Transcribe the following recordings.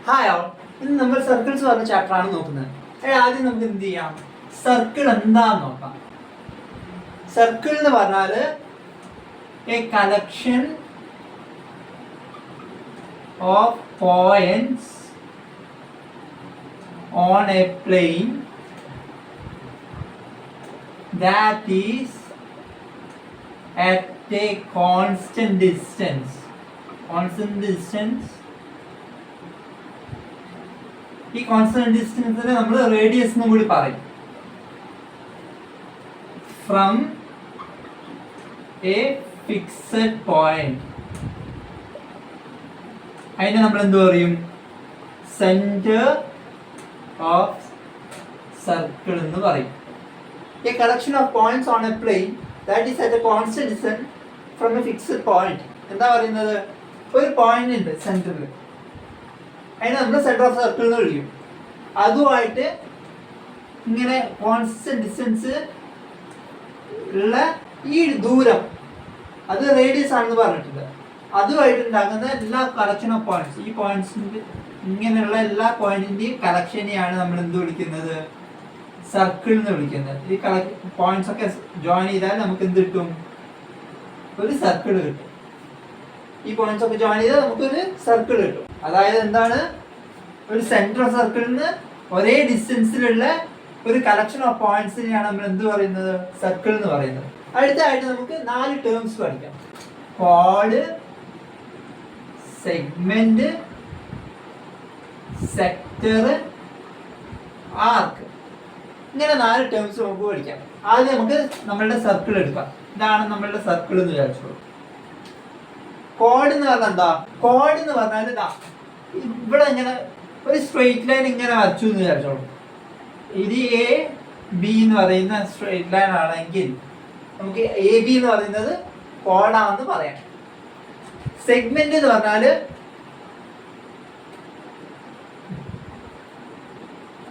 Hi all, ഇന്ന് നമ്മൾ circles പറഞ്ഞ ചാപ്റ്റർ ആണ് നോക്കുന്നത്. ആദ്യം നമുക്ക് എന്ത് ചെയ്യാം, സർക്കിൾ എന്താന്ന് നോക്കാം. സർക്കിൾ എന്ന് പറഞ്ഞാൽ A collection of points on a plain that is at a constant distance. ഈ കോൺസ്റ്റന്റ് ഡിസ്റ്റൻസിനെ നമ്മൾ റേഡിയസ് എന്നും കൂടി പറയും. ഫ്രം എ ഫിക്സഡ് പോയിന്റ്, അതിനെ നമ്മൾ എന്ത് പറയും, സെന്റർ ഓഫ് സർക്കിൾ എന്ന് പറയും. A collection of points on a plane that is at a constant distance from a fixed point. എന്താ പറയുന്നത്, ഒരു പോയിന്റ് ഉണ്ട് സെന്ററിൽ, അതിനെ നമ്മൾ സെന്റർ ഓഫ് സർക്കിൾ എന്ന് വിളിക്കും. അതുമായിട്ട് ഇങ്ങനെ കോൺസ്റ്റന്റ് ഡിസ്റ്റൻസ് ഉള്ള ഈ ദൂരം, അത് റേഡിയസ് ആണെന്ന് പറഞ്ഞിട്ടുണ്ട്. അതുമായിട്ട് ഉണ്ടാക്കുന്ന എല്ലാ കളക്ഷൻ ഓഫ് പോയിന്റ്സ്, ഈ പോയിന്റ്സിന്റെ ഇങ്ങനെയുള്ള എല്ലാ പോയിന്റിന്റെയും കളക്ഷനെയാണ് നമ്മൾ എന്ത് വിളിക്കുന്നത്, സർക്കിൾ എന്ന് വിളിക്കുന്നത്. ഈ പോയിന്റ്സ് ഒക്കെ ജോയിൻ ചെയ്താൽ നമുക്ക് എന്ത് കിട്ടും, ഒരു സർക്കിൾ കിട്ടും. ഈ പോയിന്റ്സ് ഒക്കെ ജോയിൻ ചെയ്താൽ നമുക്കൊരു സർക്കിൾ കിട്ടും. അതായത് എന്താണ്, ഒരു സെന്റർ ഓഫ് സർക്കിളിന് ഒരേ ഡിസ്റ്റൻസിലുള്ള ഒരു കളക്ഷൻ ഓഫ് പോയിന്റ്സിനെയാണ് നമ്മൾ എന്ത് പറയുന്നത്, സർക്കിൾ എന്ന് പറയുന്നത്. അടുത്തായിട്ട് നമുക്ക് 4 ടേംസ് പഠിക്കാം. കോഡ്, സെഗ്മെന്റ്, സെക്ടർ, ആർക്ക്. ഇങ്ങനെ 4 ടേംസ് നമുക്ക് പഠിക്കാം. ആദ്യം നമുക്ക് നമ്മളുടെ സർക്കിൾ എടുക്കാം. ഇതാണ് നമ്മളുടെ സർക്കിൾ എന്ന് വിചാരിച്ചോളൂ. കോഡ് എന്ന് പറഞ്ഞാൽ എന്താ, കോഡ് എന്ന് പറഞ്ഞാൽ ഇതാ ഇവിടെ ഇങ്ങനെ ഒരു സ്ട്രെയിറ്റ് ലൈൻ ഇങ്ങനെ വരച്ചു എന്ന് വിചാരിച്ചോളൂ. ഇത് എ ബി എന്ന് പറയുന്ന സ്ട്രെയിറ്റ് ലൈൻ ആണെങ്കിൽ നമുക്ക് എ ബി എന്ന് പറയുന്നത് കോഡാണെന്ന് പറയാം. സെഗ്മെന്റ് എന്ന് പറഞ്ഞാല്,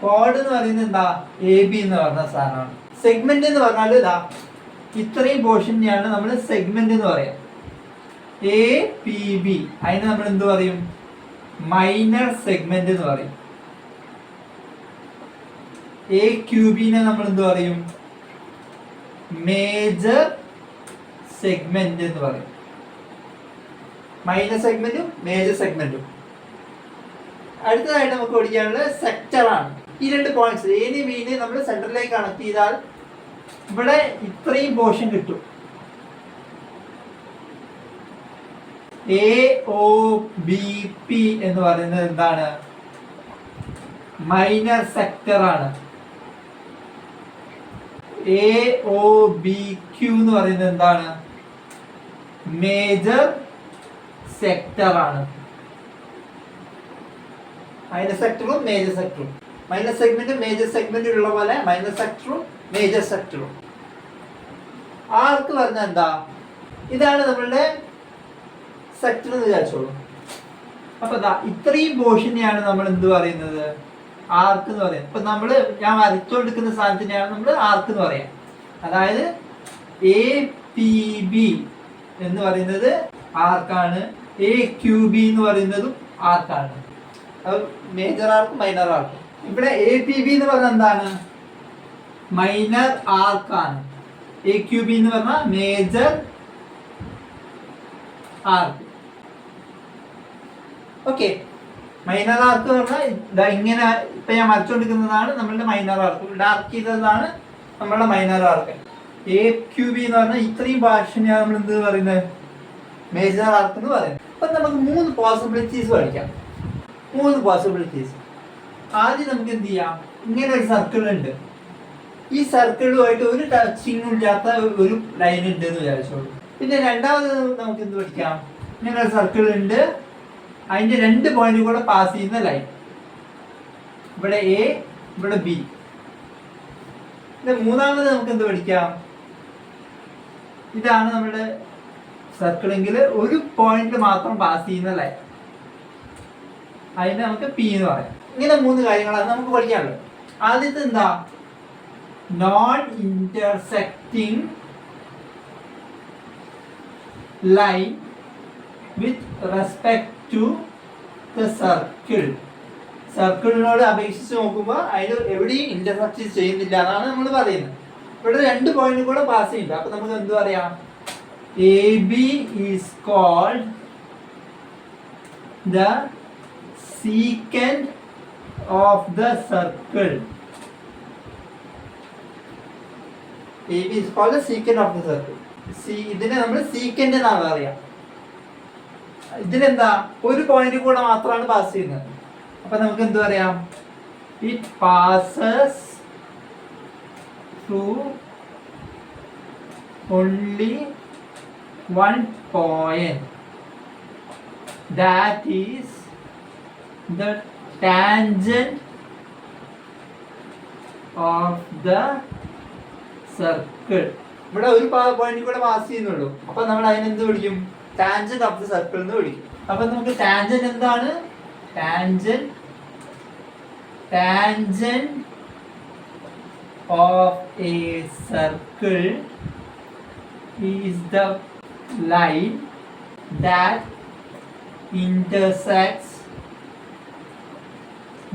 കോഡ് എന്ന് പറയുന്നത് എന്താ, എ ബി എന്ന് പറഞ്ഞ സാധനമാണ്. സെഗ്മെന്റ് എന്ന് പറഞ്ഞാൽ ഇതാ ഇത്രയും പോർഷനെയാണ് നമ്മൾ സെഗ്മെന്റ് എന്ന് പറയാം. എ പി ബി, അതിന് നമ്മൾ എന്ത് പറയും, മൈനർ സെഗ്മെന്റ് എന്ന് പറയും. എ ക്യൂ ബിനെ നമ്മൾ എന്ത് പറയും, മേജർ സെഗ്മെന്റ് എന്ന് പറയും. മൈനർ സെഗ്മെന്റും മേജർ സെഗ്മെന്റും. അടുത്തതായിട്ട് നമുക്ക് പഠിക്കാനുള്ളത് സെക്ടർ ആണ്. ഈ 2 പോയിന്റ്സ് എ ബിനെ നമ്മൾ സെന്ററിലേക്ക് കണക്ട് ചെയ്താൽ ഇവിടെ ഇത്രയും പോർഷൻ കിട്ടും. എ ഒ ബി പി എന്ന് പറയുന്നത് എന്താണ്, മൈനർ സെക്ടർ ആണ്. എ ഒ ബി ക്യൂ എന്ന് പറയുന്നത് എന്താണ്, മേജർ സെക്ടർ ആണ്. മൈനർ സെക്ടറും മേജർ സെക്ടറും, മൈനർ സെഗ്മെന്റും മേജർ സെഗ്മെന്റും ഉള്ള പോലെ മൈനർ സെക്ടറും മേജർ സെക്ടറും. ആർക്ക് പറഞ്ഞാൽ എന്താ, ഇതാണ് നമ്മളുടെ സെക്ടർ എന്ന് വിചാരിച്ചോളൂ. അപ്പൊ ഇത്രയും പോർഷനെയാണ് നമ്മൾ എന്ത് പറയുന്നത്, ആർക്ക് എന്ന് പറയുന്നത്. ഇപ്പൊ നമ്മള് ഞാൻ വരച്ചുകൊടുക്കുന്ന സാധനത്തിനെയാണ് നമ്മൾ ആർക്ക് എന്ന് പറയാം. അതായത് എ പി ബി എന്ന് പറയുന്നത് ആർക്കാണ്, എ ക്യൂ ബി എന്ന് പറയുന്നതും ആർക്കാണ്. മേജർ ആർക്കും മൈനർ ആർക്കും. ഇവിടെ എ പി ബി എന്ന് പറഞ്ഞാൽ എന്താണ്, മൈനർ ആർക്കാണ്. എ ക്യൂ ബി എന്ന് പറഞ്ഞാൽ മേജർ ആർക്ക്. ഓക്കെ, മൈനർ ആർക്ക് പറഞ്ഞാൽ ഇങ്ങനെ ഇപ്പൊ ഞാൻ വരച്ചുകൊണ്ടിരിക്കുന്നതാണ് നമ്മളുടെ മൈനർ ആർക്ക്. ഡാർക്ക് ചെയ്തതാണ് നമ്മളുടെ minor arc. A Q B എന്ന് പറഞ്ഞാൽ ഇത്രയും ഭാഷയാണ് നമ്മൾ എന്ത് പറയുന്നത്, മേജർ ആർക്ക് എന്ന് പറയുന്നത്. അപ്പൊ നമുക്ക് 3 പോസിബിലിറ്റീസ് പഠിക്കാം. 3 പോസിബിലിറ്റീസ്. ആദ്യം നമുക്ക് എന്ത് ചെയ്യാം, ഇങ്ങനെ ഒരു സർക്കിൾ ഉണ്ട്. ഈ സർക്കിളുമായിട്ട് ഒരു ടച്ചിങ്ങും ഇല്ലാത്ത ഒരു ലൈൻ ഉണ്ട് എന്ന് വിചാരിച്ചോളൂ. പിന്നെ രണ്ടാമത് നമുക്ക് എന്ത് പഠിക്കാം, ഇങ്ങനെ ഒരു സർക്കിൾ ഉണ്ട്, അതിന്റെ 2 പോയിന്റ് കൂടെ പാസ് ചെയ്യുന്ന ലൈൻ. ഇവിടെ എ, ഇവിടെ ബി. പിന്നെ മൂന്നാമത് നമുക്ക് എന്ത് പഠിക്കാം, ഇതാണ് നമ്മുടെ സർക്കിളെങ്കിൽ ഒരു പോയിന്റ് മാത്രം പാസ് ചെയ്യുന്ന ലൈൻ, അതിനെ നമുക്ക് പി എന്ന് പറയാം. ഇങ്ങനെ 3 കാര്യങ്ങളാണ് നമുക്ക് പഠിക്കാനുള്ളത്. ആദ്യത്തെ എന്താ, non intersecting line with respect to the circle. സർക്കിളിനോട് അപേക്ഷിച്ച് നോക്കുമ്പോൾ അതിൽ എവിടെയും ഇന്റർസെക്ട് ചെയ്യുന്നില്ല എന്നാണ് നമ്മൾ പറയുന്നത്. ഇവിടെ 2 പോയിന്റ് കൂടെ പാസ് ചെയ്യുന്നുണ്ട്. അപ്പൊ നമുക്ക് എന്ത് പറയാം? A B is called the secant of the circle. AB is called the secant of the circle. ഇതിനെ നമ്മൾ secant എന്നാണ് പറയാ. ഇതിലെന്താ ഒരു പോയിന്റ് കൂടെ മാത്രമാണ് പാസ് ചെയ്യുന്നത്. അപ്പൊ നമുക്ക് എന്ത് പറയാം? It passes through only one point, that is the tangent of the circle. ഇവിടെ ഒരു പോയിന്റ് കൂടെ പാസ് ചെയ്യുന്നുള്ളൂ. അപ്പൊ നമ്മൾ അതിനെന്ത് വിളിക്കും? ടാൻജന്റ് ഓഫ് ദ സർക്കിൾ എന്ന് വിളിക്കും. അപ്പൊ നമുക്ക് ടാൻജന്റ് എന്താണ്? Tangent of a circle is the line that intersects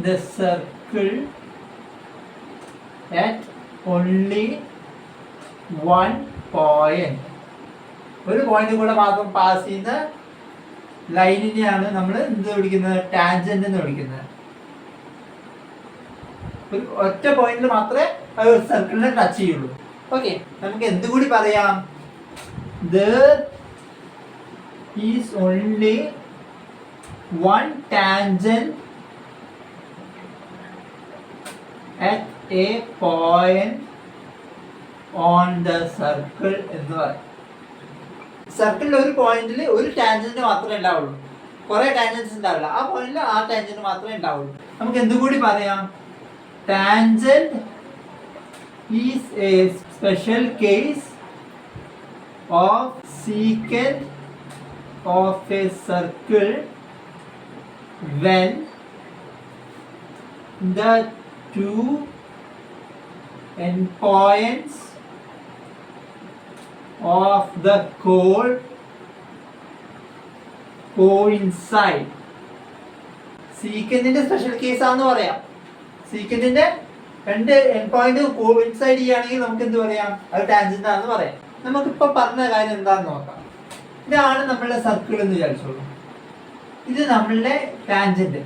the circle at only one point. ഒരു പോയിന്റ് കൂടെ മാത്രം പാസ് ചെയ്യുന്ന ലൈനിനെയാണ് നമ്മൾ എന്ത് വിളിക്കുന്നത്? ടാൻജന്റ് എന്ന് വിളിക്കുന്നത്. ഒരു ഒറ്റ പോയിന്റിൽ മാത്രമേ സർക്കിളിനെ ടച്ച് ചെയ്യുള്ളൂ. ഓക്കെ, നമുക്ക് എന്തുകൂടി പറയാം? There is only one tangent at a point on the circle എന്ന് പറയും. സർക്കിളിൽ ഒരു പോയിന്റിൽ ഒരു ടാൻജന്റ് മാത്രമേ ഉണ്ടാവുള്ളൂ, കുറെ ടാൻജൻസ് ഉണ്ടാവില്ല. ആ പോയിന്റിൽ ആ ടാൻജന്റ് മാത്രമേ ഉണ്ടാവുള്ളൂ. നമുക്ക് എന്തുകൂടി പറയാം? Tangent is A special case of secant of a circle when the two endpoints of the chord coincide. സീക്കൻഡിന്റെ സ്പെഷ്യൽ കേസ് ആണെന്ന് പറയാം. സീക്കൻഡിന്റെ 2 എൻഡ് പോയിന്റ് കോയിൻസൈഡ് ചെയ്യുകയാണെങ്കിൽ നമുക്ക് എന്ത് പറയാം? അത് ടാൻജന്റ് ആണെന്ന് പറയാം. നമുക്കിപ്പോ പറഞ്ഞ കാര്യം എന്താണെന്ന് നോക്കാം. ഇതാണ് നമ്മളുടെ സർക്കിൾ എന്ന് വിചാരിച്ചോളൂ. ഇത് നമ്മളുടെ ടാൻജന്റ്.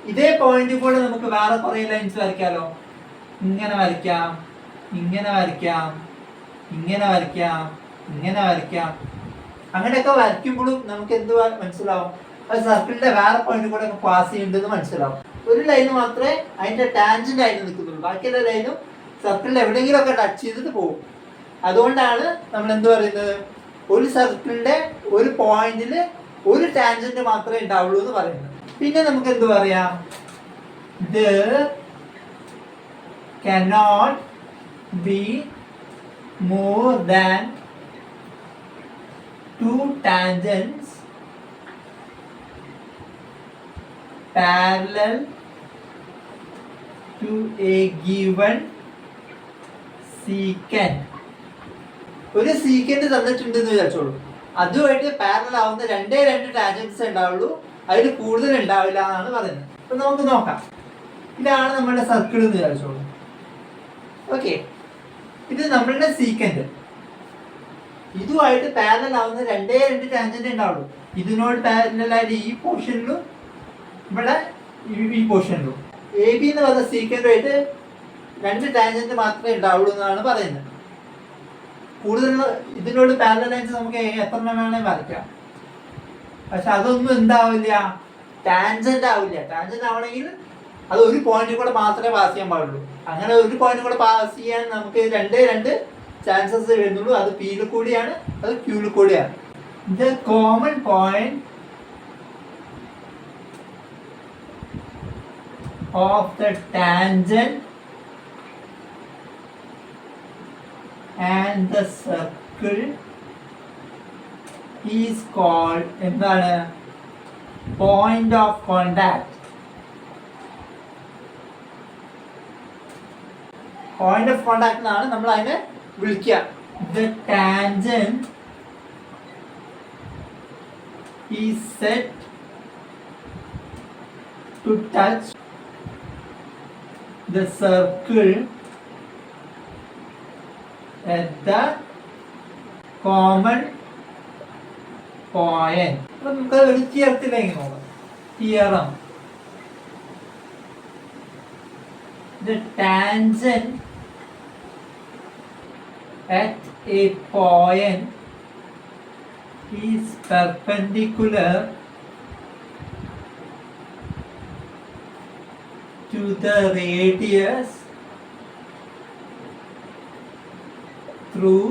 ഇതേ പോയിന്റ് കൂടെ നമുക്ക് വേറെ കുറെ ലൈൻസ് വരയ്ക്കാലോ. ഇങ്ങനെ വരയ്ക്കാം, ഇങ്ങനെ വരയ്ക്കാം, ഇങ്ങനെ വരയ്ക്കാം, ഇങ്ങനെ വരയ്ക്കാം. അങ്ങനെയൊക്കെ വരയ്ക്കുമ്പോഴും നമുക്ക് എന്ത് മനസ്സിലാവും? അത് സർക്കിളിന്റെ വേറെ പോയിന്റ് കൂടെ പാസ് ചെയ്യുന്നുണ്ടെന്ന് മനസ്സിലാവും. ഒരു ലൈന് മാത്രമേ അതിന്റെ ടാൻജന്റ് ആയിട്ട് നിൽക്കുന്നുള്ളൂ, ബാക്കിയുള്ള ലൈനും സർക്കിളിൽ എവിടെയെങ്കിലും ഒക്കെ ടച്ച് ചെയ്തിട്ട് പോകും. അതുകൊണ്ടാണ് നമ്മൾ എന്ത് പറയുന്നത്? ഒരു സർക്കിളിന്റെ ഒരു പോയിന്റിൽ ഒരു ടാൻജന്റ് മാത്രമേ ഉണ്ടാവുള്ളൂ എന്ന് പറയുന്നത്. പിന്നെ നമുക്ക് എന്ത് പറയാം? There cannot be more than 2 tangents parallel to a given secant. ഒരു സീക്കൻഡ് തന്നിട്ടുണ്ടെന്ന് വിചാരിച്ചോളൂ. അതുമായിട്ട് പാരലൽ ആവുന്ന 2 ടാൻജൻസ് ഉണ്ടാവുള്ളൂ, അതിൽ കൂടുതൽ ഉണ്ടാവില്ല എന്നാണ് പറയുന്നത്. അപ്പൊ നമുക്ക് നോക്കാം. ഇതാണ് നമ്മളുടെ സർക്കിൾ എന്ന് വിചാരിച്ചോളൂ. ഓക്കെ, ഇത് നമ്മളുടെ സീക്കൻഡ്. ഇതുമായിട്ട് പാരലൽ ആവുന്ന 2 ടാൻജന്റ് ഉണ്ടാവുള്ളൂ. ഇതിനോട് പാരലൽ ആയിട്ട് ഈ പോർഷനിലും ഇവിടെ ഈ പോർഷനിലും എ ബി എന്ന് പറയുന്ന സീക്കൻഡുമായിട്ട് 2 ടാൻജന്റ് മാത്രമേ ഉണ്ടാവുള്ളൂ എന്നാണ് പറയുന്നത്. കൂടുതൽ ഇതിനോട് പാരലൽ ലൈൻസ് നമുക്ക് എത്ര വേണമെങ്കിൽ വരയ്ക്കാം. പക്ഷെ അതൊന്നും എന്താവില്ല? ടാൻജന്റ് ആവില്ല. ടാൻജന്റ് ആവണമെങ്കിൽ അത് ഒരു പോയിന്റ് കൂടെ മാത്രമേ പാസ് ചെയ്യാൻ പാടുള്ളൂ. അങ്ങനെ ഒരു പോയിന്റ് കൂടെ പാസ് ചെയ്യാൻ നമുക്ക് 2 ചാൻസസ് വരുന്നുള്ളൂ. അത് പിയിൽ കൂടിയാണ്, അത് ക്യൂയിൽ കൂടിയാണ്. The common point of the tangent and the circle is called എന്താണ്? Point of contact. Point of contact എന്നാണ് നമ്മൾ അതിനെ വിളിക്കുക. The tangent is set to touch the circle at the common point. അപ്പോൾ നമുക്ക് ഒരു തിയറത്തിലേക്ക് നോക്കാം. Theorem. The tangent at a point is perpendicular to the radius through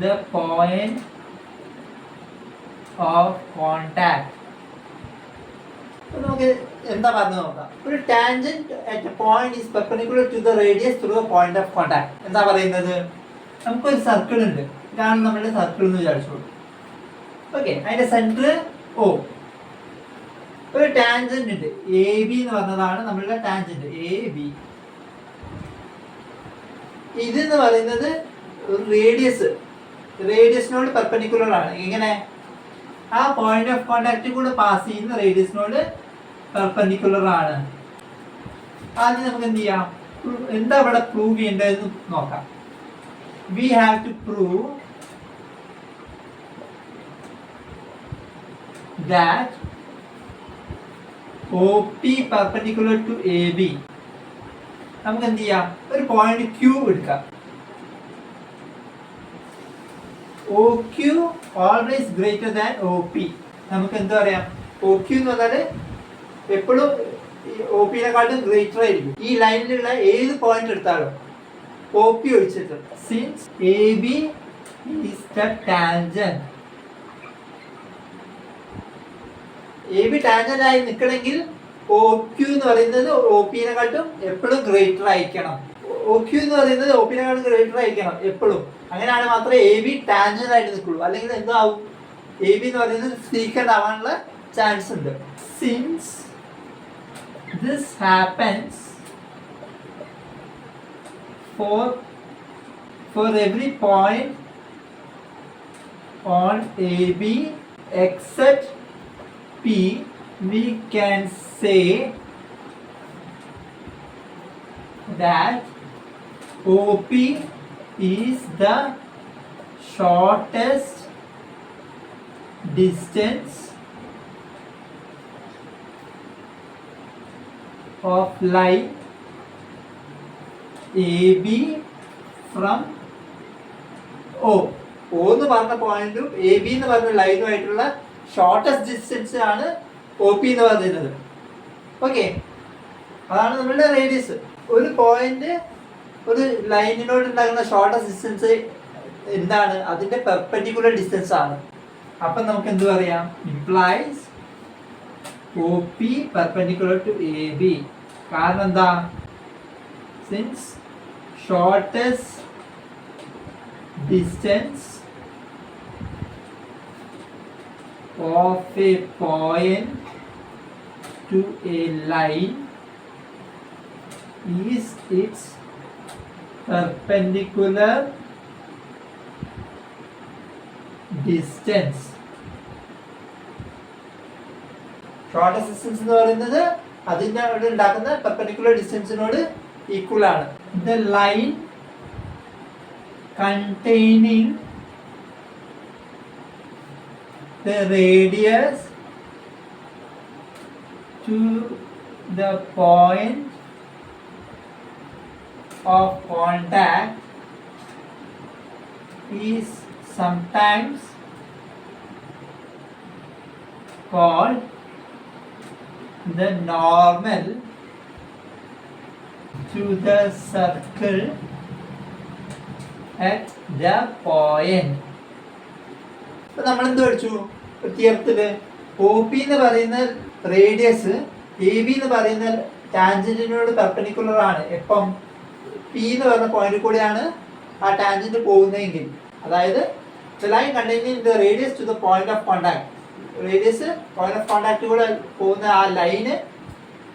the point of contact. നമുക്ക് എന്താ പറഞ്ഞു നോക്കാം. ഒരു tangent at a point is perpendicular to the radius through the point of contact. എന്താ പറയുന്നത്? നമുക്കൊരു സർക്കിൾ ഉണ്ട്. ഇതാണ് നമ്മുടെ സർക്കിൾ എന്ന് വിചാരിച്ചോളൂ. ഓക്കെ, അതിന്റെ സെന്റർ O. ഒരു ടാൻജന്റ് ഉണ്ട്, എ ബി എന്ന് പറഞ്ഞതാണ് നമ്മളുടെ ടാൻജന്റ് എ ബി. ഇതെന്ന് പറയുന്നത് ഒരു റേഡിയസിനോട് പെർപെൻഡിക്കുലർ ആണ്. ഇങ്ങനെ ആ പോയിന്റ് ഓഫ് കോണ്ടാക്ട് കൂടെ പാസ് ചെയ്യുന്ന റേഡിയസിനോട് പെർപെൻഡിക്കുലർ ആണ്. ആദ്യം നമുക്ക് എന്ത് ചെയ്യാം, എന്താ ഇവിടെ പ്രൂവ് ചെയ്യേണ്ടതെന്ന് നോക്കാം. We have to prove that OP perpendicular to AB. നമുക്ക് എന്ത് ചെയ്യാം, ഒരു പോയിന്റ് Q എടുക്കാം. OQ always greater than OP. നമുക്ക് എന്താ പറയാം, OQ എന്ന് പറഞ്ഞാൽ എപ്പോഴും OP നെക്കാളും ഗ്രേറ്റർ ആയിരിക്കും. ഈ ലൈനിലുള്ള ഏത് പോയിന്റ് എടുത്താലും OP ഒഴിച്ചിട്ട്. Since AB is the tangent. AB tangent ആയി നിൽക്കണമെങ്കിൽ OQ എന്ന് പറയുന്നത് OP നെക്കാട്ടും എപ്പോഴും ഗ്രേറ്റർ ആയിരിക്കണം. OQ എന്ന് പറയുന്നത് OP നെക്കാട്ടും ഗ്രേറ്റർ ആയിരിക്കണം എപ്പോഴും. അങ്ങനെയാണ് മാത്രമേ AB ടാൻജന്റ് ആയിട്ട് നിൽക്കുള്ളൂ. അല്ലെങ്കിൽ എന്താവും, AB എന്ന് പറയുന്നത് സീക്കൻഡ് ആവാനുള്ള ചാൻസ് ഉണ്ട്. Since this happens for every point on AB except P, we can say that OP is the shortest distance of line AB from O. O എന്ന് പറഞ്ഞ പോയിന്റും AB എന്ന് പറഞ്ഞ ലൈനുമായിട്ടുള്ള ഷോർട്ടസ്റ്റ് ഡിസ്റ്റൻസ് ആണ് OP എന്ന് പറയുന്നത്. ഓക്കെ, അതാണ് നമ്മളുടെ റേഡിയസ്. ഒരു പോയിന്റ് ഒരു ലൈനിനോട് ഉണ്ടാകുന്ന ഷോർട്ടസ്റ്റ് ഡിസ്റ്റൻസ് എന്താണ്, അതിന്റെ പെർപെൻഡിക്കുലർ ഡിസ്റ്റൻസ് ആണ്. അപ്പം നമുക്ക് എന്ത് പറയാം, implies OP perpendicular to AB. കാരണം എന്താ, since shortest distance of a point to a line is its perpendicular distance. Shortest distance എന്ന് പറയുന്നത് അതിൻ്റെ അവിടെ ഉണ്ടാക്കുന്ന പെർപെൻഡിക്കുലർ ഡിസ്റ്റൻസിനോട് ഈക്വൽ ആണ്. The line containing the radius to the point of contact is sometimes called the normal to the circle at the point. നമ്മൾ എന്ത് പഠിച്ചു തിയറത്തില്, OP എന്ന് പറയുന്ന റേഡിയസ് AB എന്ന് പറയുന്ന ടാൻജന്റിനോട് പെർപെൻഡിക്കുലർ ആണ്. എപ്പം P എന്ന് പറയുന്ന പോയിന്റ് കൂടെയാണ് ആ ടാൻജന്റ് പോകുന്നതെങ്കിൽ, അതായത് the line containing the radius to the point of contact, radius point of contact കൂടെ പോകുന്ന ആ line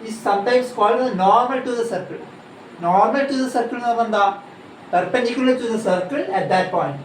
is sometimes called the normal to the circle. Normal to the circle എന്ന് പറഞ്ഞാൽ എന്താ, perpendicular to the circle at that point.